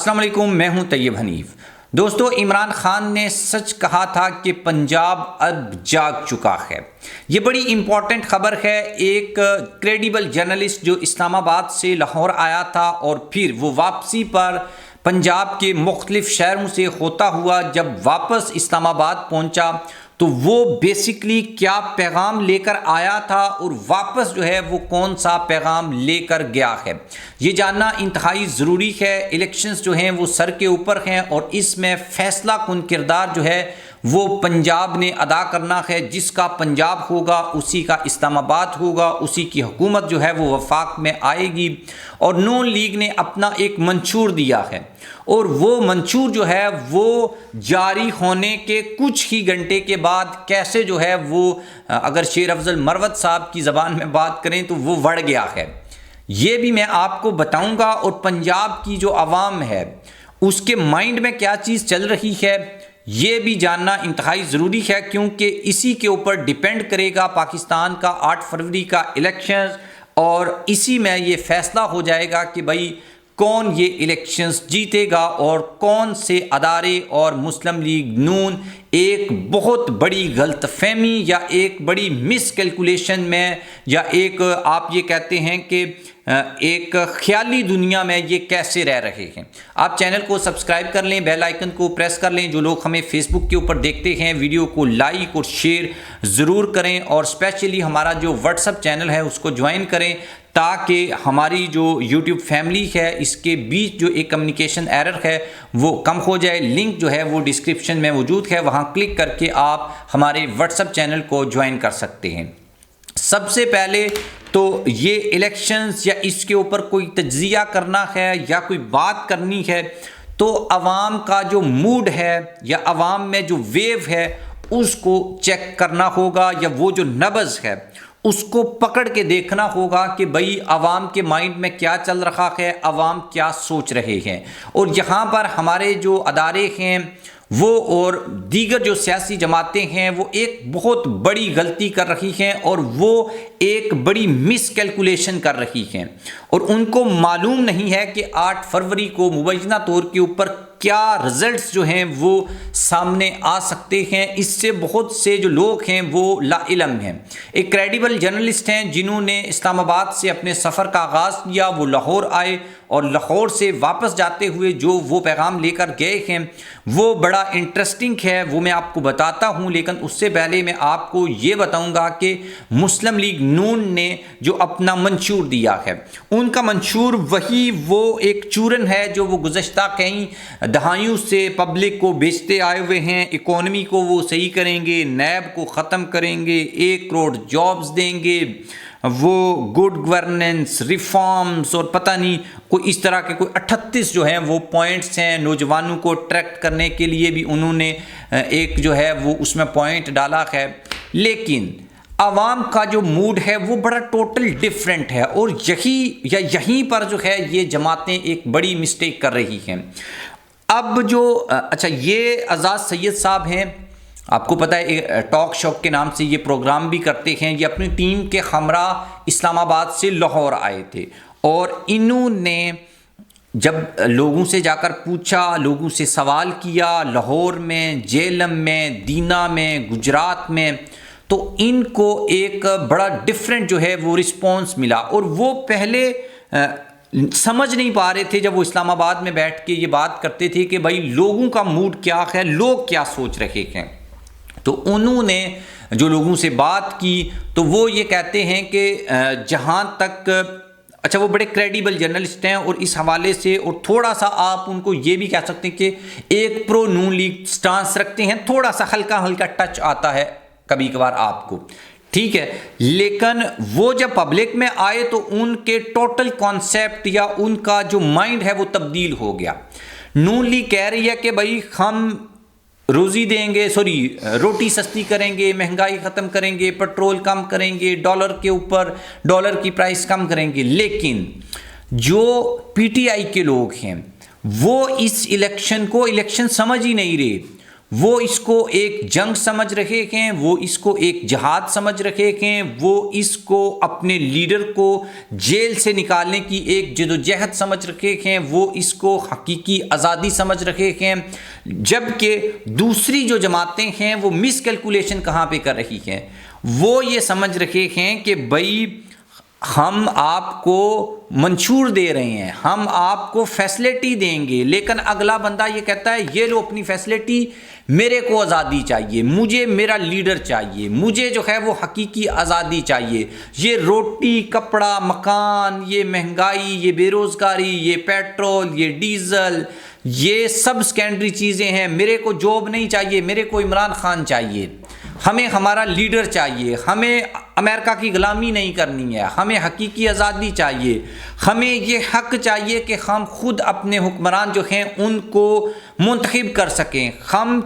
السلام علیکم، میں ہوں طیب حنیف۔ دوستو، عمران خان نے سچ کہا تھا کہ پنجاب اب جاگ چکا ہے۔ یہ بڑی امپورٹنٹ خبر ہے۔ ایک کریڈیبل جرنلسٹ جو اسلام آباد سے لاہور آیا تھا اور پھر وہ واپسی پر پنجاب کے مختلف شہروں سے ہوتا ہوا جب واپس اسلام آباد پہنچا تو وہ بیسکلی کیا پیغام لے کر آیا تھا اور واپس جو ہے وہ کون سا پیغام لے کر گیا ہے، یہ جاننا انتہائی ضروری ہے۔ الیکشنز جو ہیں وہ سر کے اوپر ہیں اور اس میں فیصلہ کن کردار جو ہے وہ پنجاب نے ادا کرنا ہے۔ جس کا پنجاب ہوگا اسی کا اسلام آباد ہوگا، اسی کی حکومت جو ہے وہ وفاق میں آئے گی۔ اور نون لیگ نے اپنا ایک منشور دیا ہے اور وہ منشور جو ہے وہ جاری ہونے کے کچھ ہی گھنٹے کے بعد کیسے جو ہے وہ اگر شیر افضل مروت صاحب کی زبان میں بات کریں تو وہ وڑ گیا ہے، یہ بھی میں آپ کو بتاؤں گا۔ اور پنجاب کی جو عوام ہے اس کے مائنڈ میں کیا چیز چل رہی ہے یہ بھی جاننا انتہائی ضروری ہے، کیونکہ اسی کے اوپر ڈیپینڈ کرے گا پاکستان کا 8 فروری کا الیکشنز، اور اسی میں یہ فیصلہ ہو جائے گا کہ بھائی کون یہ الیکشنز جیتے گا اور کون سے ادارے اور مسلم لیگ نون ایک بہت بڑی غلط فہمی یا ایک بڑی مس کیلکولیشن میں یا ایک آپ یہ کہتے ہیں کہ ایک خیالی دنیا میں یہ کیسے رہ رہے ہیں۔ آپ چینل کو سبسکرائب کر لیں، بیل آئیکن کو پریس کر لیں۔ جو لوگ ہمیں فیس بک کے اوپر دیکھتے ہیں ویڈیو کو لائک اور شیئر ضرور کریں، اور اسپیشلی ہمارا جو واٹس ایپ چینل ہے اس کو جوائن کریں تاکہ ہماری جو یوٹیوب فیملی ہے اس کے بیچ جو ایک کمیونیکیشن ایرر ہے وہ کم ہو جائے۔ لنک جو ہے وہ ڈسکرپشن میں موجود ہے، وہاں کلک کر کے آپ ہمارے واٹس ایپ چینل کو جوائن کر سکتے ہیں۔ سب سے پہلے تو یہ الیکشنز یا اس کے اوپر کوئی تجزیہ کرنا ہے یا کوئی بات کرنی ہے تو عوام کا جو موڈ ہے یا عوام میں جو ویو ہے اس کو چیک کرنا ہوگا، یا وہ جو نبض ہے اس کو پکڑ کے دیکھنا ہوگا کہ بھئی عوام کے مائنڈ میں کیا چل رہا ہے، عوام کیا سوچ رہے ہیں۔ اور یہاں پر ہمارے جو ادارے ہیں وہ اور دیگر جو سیاسی جماعتیں ہیں وہ ایک بہت بڑی غلطی کر رہی ہیں اور وہ ایک بڑی مس کیلکولیشن کر رہی ہیں، اور ان کو معلوم نہیں ہے کہ 8 فروری کو مبینہ طور کے اوپر کیا رزلٹس جو ہیں وہ سامنے آ سکتے ہیں۔ اس سے بہت سے جو لوگ ہیں وہ لا علم ہیں۔ ایک کریڈیبل جرنلسٹ ہیں جنہوں نے اسلام آباد سے اپنے سفر کا آغاز کیا، وہ لاہور آئے اور لاہور سے واپس جاتے ہوئے جو وہ پیغام لے کر گئے ہیں وہ بڑا انٹرسٹنگ ہے، وہ میں آپ کو بتاتا ہوں۔ لیکن اس سے پہلے میں آپ کو یہ بتاؤں گا کہ مسلم لیگ نون نے جو اپنا منشور دیا ہے ان کا منشور وہی وہ ایک چورن ہے جو وہ گزشتہ کئی دہائیوں سے پبلک کو بیچتے آئے ہوئے ہیں۔ اکانومی کو وہ صحیح کریں گے، نیب کو ختم کریں گے، 1 کروڑ جابز دیں گے، وہ گڈ گورننس، ریفارمز اور پتہ نہیں کوئی اس طرح کے کوئی 38 جو ہیں وہ پوائنٹس ہیں۔ نوجوانوں کو اٹریکٹ کرنے کے لیے بھی انہوں نے ایک جو ہے وہ اس میں پوائنٹ ڈالا ہے، لیکن عوام کا جو موڈ ہے وہ بڑا ٹوٹل ڈیفرنٹ ہے، اور یہیں پر جو ہے یہ جماعتیں ایک بڑی مسٹیک کر رہی ہیں۔ اب جو یہ اعزاز سید صاحب ہیں، آپ کو پتہ ہے ٹاک شوق کے نام سے یہ پروگرام بھی کرتے ہیں، یہ اپنی ٹیم کے ہمراہ اسلام آباد سے لاہور آئے تھے، اور انہوں نے جب لوگوں سے جا کر پوچھا، لوگوں سے سوال کیا لاہور میں، جیلم میں، دینا میں، گجرات میں، تو ان کو ایک بڑا ڈیفرنٹ جو ہے وہ رسپانس ملا، اور وہ پہلے سمجھ نہیں پا رہے تھے جب وہ اسلام آباد میں بیٹھ کے یہ بات کرتے تھے کہ بھائی لوگوں کا موڈ کیا ہے، لوگ کیا سوچ رہے ہیں۔ تو انہوں نے جو لوگوں سے بات کی تو وہ یہ کہتے ہیں کہ جہاں تک وہ بڑے کریڈیبل جرنلسٹ ہیں، اور اس حوالے سے اور تھوڑا سا آپ ان کو یہ بھی کہہ سکتے ہیں کہ ایک پرو نون لیگ سٹانس رکھتے ہیں، تھوڑا سا ہلکا ٹچ آتا ہے کبھی کبھار آپ کو، ٹھیک ہے، لیکن وہ جب پبلک میں آئے تو ان کے ٹوٹل کانسیپٹ یا ان کا جو مائنڈ ہے وہ تبدیل ہو گیا۔ نون لیگ کہہ رہی ہے کہ بھائی ہم روزی دیں گے، روٹی سستی کریں گے، مہنگائی ختم کریں گے، پیٹرول کم کریں گے، ڈالر کے اوپر ڈالر کی پرائس کم کریں گے، لیکن جو پی ٹی آئی کے لوگ ہیں وہ اس الیکشن کو الیکشن سمجھ ہی نہیں رہے، وہ اس کو ایک جنگ سمجھ رہے ہیں، وہ اس کو ایک جہاد سمجھ رہے ہیں، وہ اس کو اپنے لیڈر کو جیل سے نکالنے کی ایک جدوجہد سمجھ رہے ہیں، وہ اس کو حقیقی آزادی سمجھ رہے ہیں، جبکہ دوسری جو جماعتیں ہیں وہ مس کیلکولیشن کہاں پہ کر رہی ہیں، وہ یہ سمجھ رہے ہیں کہ بھائی ہم آپ کو منشور دے رہے ہیں، ہم آپ کو فیسلٹی دیں گے، لیکن اگلا بندہ یہ کہتا ہے یہ لو اپنی فیسلٹی، میرے کو آزادی چاہیے، مجھے میرا لیڈر چاہیے، مجھے جو ہے وہ حقیقی آزادی چاہیے، یہ روٹی کپڑا مکان، یہ مہنگائی، یہ بے روزگاری، یہ پیٹرول، یہ ڈیزل، یہ سب سیکنڈری چیزیں ہیں، میرے کو جاب نہیں چاہیے، میرے کو عمران خان چاہیے، ہمیں ہمارا لیڈر چاہیے، ہمیں امریکہ کی غلامی نہیں کرنی ہے، ہمیں حقیقی آزادی چاہیے، ہمیں یہ حق چاہیے کہ ہم خود اپنے حکمران جو ہیں ان کو منتخب کر سکیں، ہم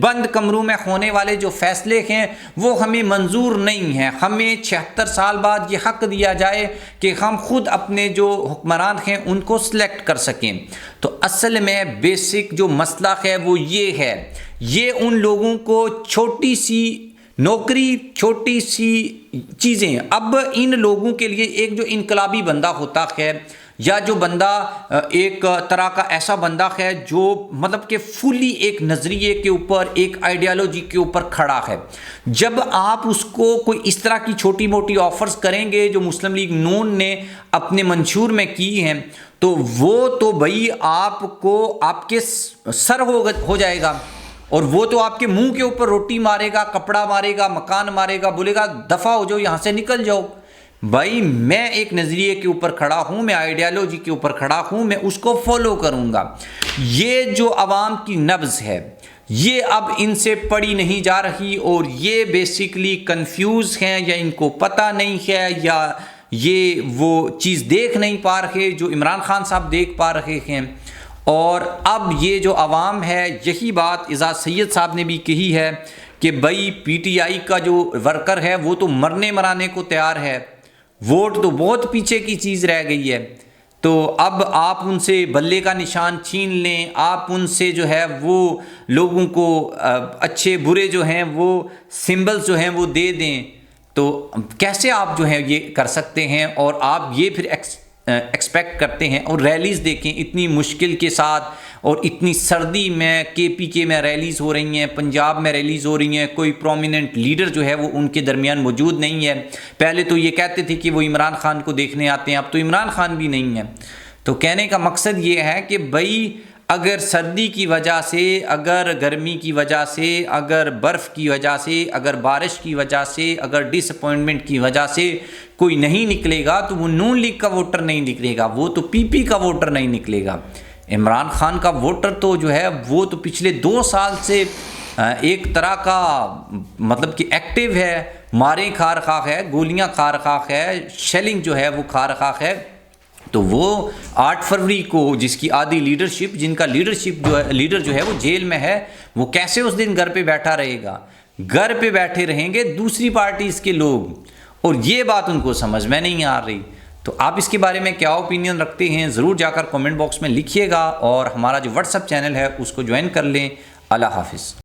بند کمروں میں ہونے والے جو فیصلے ہیں وہ ہمیں منظور نہیں ہیں، ہمیں 76 سال بعد یہ حق دیا جائے کہ ہم خود اپنے جو حکمران ہیں ان کو سلیکٹ کر سکیں۔ تو اصل میں بیسک جو مسئلہ ہے وہ یہ ہے، یہ ان لوگوں کو چھوٹی سی نوکری، چھوٹی سی چیزیں، اب ان لوگوں کے لیے ایک جو انقلابی بندہ ہوتا ہے یا جو بندہ ایک طرح کا ایسا بندہ ہے جو مطلب کہ فلی ایک نظریے کے اوپر، ایک آئیڈیالوجی کے اوپر کھڑا ہے، جب آپ اس کو کوئی اس طرح کی چھوٹی موٹی آفرز کریں گے جو مسلم لیگ نون نے اپنے منشور میں کی ہیں، تو وہ تو بھائی آپ کو آپ کے سر ہو جائے گا، اور وہ تو آپ کے منہ کے اوپر روٹی مارے گا، کپڑا مارے گا، مکان مارے گا، بولے گا دفع ہو جاؤ یہاں سے، نکل جاؤ۔ بھائی میں ایک نظریے کے اوپر کھڑا ہوں، میں آئیڈیالوجی کے اوپر کھڑا ہوں، میں اس کو فالو کروں گا۔ یہ جو عوام کی نبض ہے یہ اب ان سے پڑھی نہیں جا رہی، اور یہ بیسیکلی کنفیوز ہیں، یا ان کو پتہ نہیں ہے، یا یہ وہ چیز دیکھ نہیں پا رہے جو عمران خان صاحب دیکھ پا رہے ہیں۔ اور اب یہ جو عوام ہے، یہی بات اعجاز سید صاحب نے بھی کہی ہے کہ بھائی پی ٹی آئی کا جو ورکر ہے وہ تو مرنے مرانے کو تیار ہے، ووٹ تو بہت پیچھے کی چیز رہ گئی ہے، تو اب آپ ان سے بلے کا نشان چھین لیں، آپ ان سے جو ہے وہ لوگوں کو اچھے برے جو ہیں وہ سمبلز جو ہیں وہ دے دیں، تو کیسے آپ جو ہے یہ کر سکتے ہیں؟ اور آپ یہ پھر ایکسپیکٹ کرتے ہیں، اور ریلیز دیکھیں اتنی مشکل کے ساتھ، اور اتنی سردی میں کے پی کے میں ریلیز ہو رہی ہیں، پنجاب میں ریلیز ہو رہی ہیں، کوئی پرومیننٹ لیڈر جو ہے وہ ان کے درمیان موجود نہیں ہے۔ پہلے تو یہ کہتے تھے کہ وہ عمران خان کو دیکھنے آتے ہیں، اب تو عمران خان بھی نہیں ہے۔ تو کہنے کا مقصد یہ ہے کہ بھائی اگر سردی کی وجہ سے، اگر گرمی کی وجہ سے، اگر برف کی وجہ سے، اگر بارش کی وجہ سے، اگر ڈس اپوائنٹمنٹ کی وجہ سے کوئی نہیں نکلے گا تو وہ نون لیگ کا ووٹر نہیں نکلے گا، وہ تو پی پی کا ووٹر نہیں نکلے گا۔ عمران خان کا ووٹر تو جو ہے وہ تو پچھلے 2 سال سے ایک طرح کا مطلب کہ ایکٹیو ہے، ماریں کھا رہا ہے، گولیاں کھا رہا ہے، شیلنگ جو ہے وہ کھا رہا ہے۔ تو وہ 8 فروری کو جس کی آدھی لیڈرشپ، جن کا لیڈر جو ہے وہ جیل میں ہے، وہ کیسے اس دن گھر پہ بیٹھا رہے گا؟ گھر پہ بیٹھے رہیں گے دوسری پارٹیز کے لوگ، اور یہ بات ان کو سمجھ میں نہیں آ رہی۔ تو آپ اس کے بارے میں کیا اوپینین رکھتے ہیں ضرور جا کر کمنٹ باکس میں لکھیے گا، اور ہمارا جو واٹس ایپ چینل ہے اس کو جوائن کر لیں۔ اللہ حافظ۔